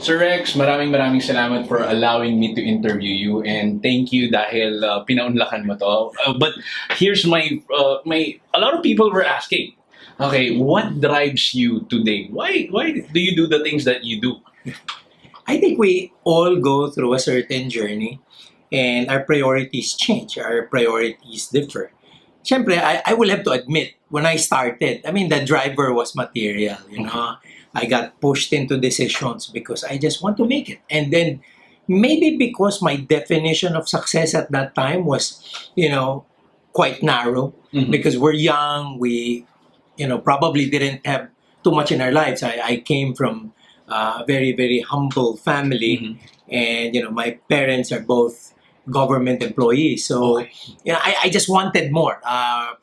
Sir Rex, maraming salamat for allowing me to interview you, and thank you dahil pinaunlakan mo to. But here's my a lot of people were asking, okay, what drives you today? Why do you do the things that you do? I think we all go through a certain journey and our priorities change, our priorities differ. Siyempre, I will have to admit, when I started, I mean, the driver was material, you know. I got pushed into decisions because I just want to make it. And then maybe because my definition of success at that time was, quite narrow because we're young, we, probably didn't have too much in our lives. I came from a very, very humble family and, my parents are both government employees. So, I just wanted more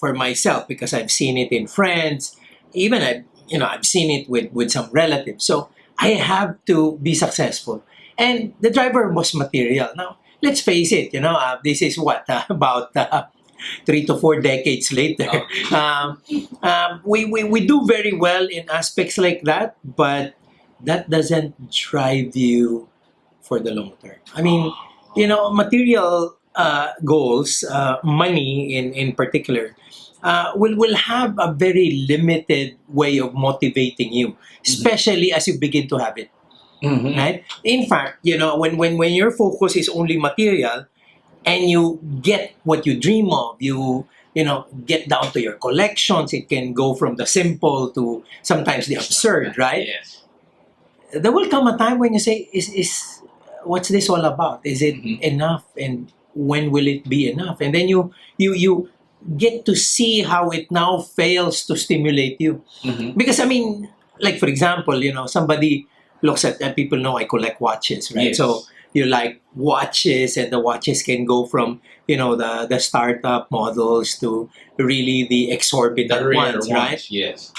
for myself because I've seen it in friends. Even I've seen it with some relatives. So I have to be successful. And the driver was material. Now, let's face it, this is what, about 3 to 4 decades later. We do very well in aspects like that, but that doesn't drive you for the long term. I mean, material goals, money in particular, will have a very limited way of motivating you, especially as you begin to have it. Right? In fact, when your focus is only material and you get what you dream of, you get down to your collections. It can go from the simple to sometimes the absurd, right? Yes. There will come a time when you say, "Is what's this all about? Is it enough? And when will it be enough?" And then you get to see how it now fails to stimulate you. Because I mean, like for example, somebody looks at people know I collect watches, right? Yes. So you like watches, and the watches can go from the startup models to really the exorbitant Rare ones, right? Yes.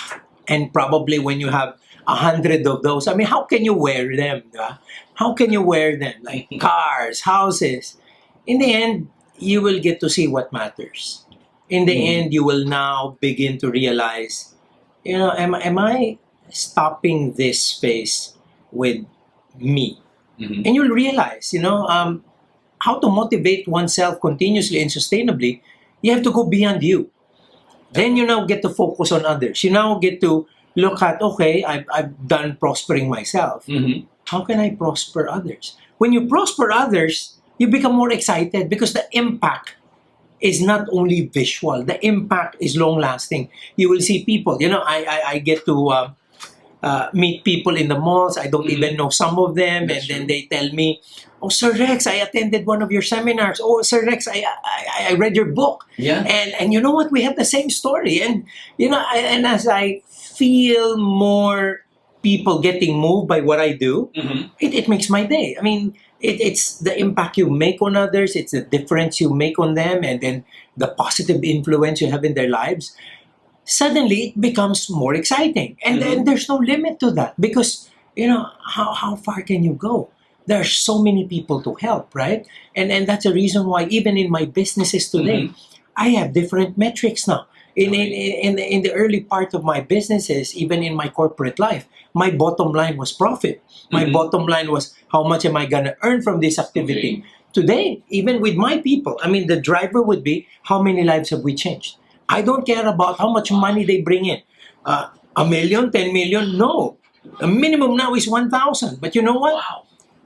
And probably when you have 100 of those, I mean, how can you wear them? Diba? How can you wear them? Like cars, houses. In the end, you will get to see what matters. In the end, you will now begin to realize, am I stopping this phase with me? And you'll realize, how to motivate oneself continuously and sustainably. You have to go beyond you. Then you now get to focus on others. You now get to look at, okay, I've done prospering myself. How can I prosper others? When you prosper others, you become more excited because the impact is not only visual. The impact is long-lasting. You will see people. I get to meet people in the malls. I don't even know some of them. That's and then they tell me, "Oh, Sir Rex, I attended one of your seminars. Oh, Sir Rex, I read your book." Yeah. And you know what? We have the same story. And, and as I feel more people getting moved by what I do, it makes my day. I mean, it's the impact you make on others, it's the difference you make on them, and then the positive influence you have in their lives. Suddenly, it becomes more exciting. And then there's no limit to that because, how far can you go? There are so many people to help, right? And that's a reason why even in my businesses today, I have different metrics now. In the early part of my businesses, even in my corporate life, my bottom line was profit. My bottom line was how much am I going to earn from this activity. Today, even with my people, I mean, the driver would be how many lives have we changed. I don't care about how much money they bring in. A million, 10 million, no. The minimum now is 1,000. But you know what? Wow.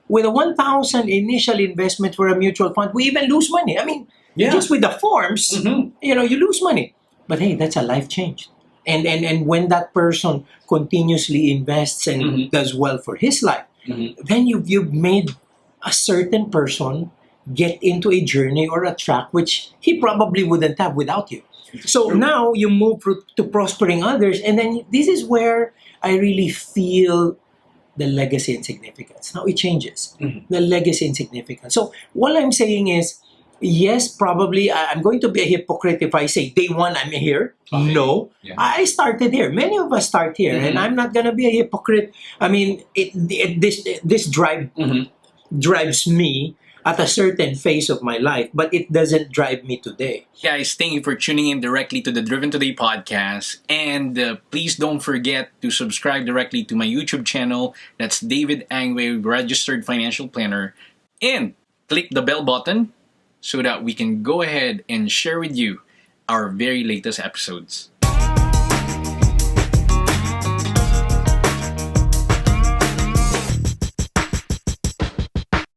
With a 1,000 initial investment for a mutual fund, we even lose money. I mean, Yeah. just with the forms, you lose money. But hey, that's a life change. And when that person continuously invests and does well for his life, then you've made a certain person get into a journey or a track which he probably wouldn't have without you. So now you move to prospering others, and then this is where I really feel the legacy and significance. Now it changes. The legacy and significance. So what I'm saying is, yes, probably I'm going to be a hypocrite if I say day one I'm here. Okay. No, Yeah. I started here. Many of us start here, and I'm not going to be a hypocrite. I mean, this drives me at a certain phase of my life, but it doesn't drive me today. Guys, thank you for tuning in directly to the Driven Today podcast. And please don't forget to subscribe directly to my YouTube channel. That's David Angway, Registered Financial Planner. And click the bell button so that we can go ahead and share with you our very latest episodes.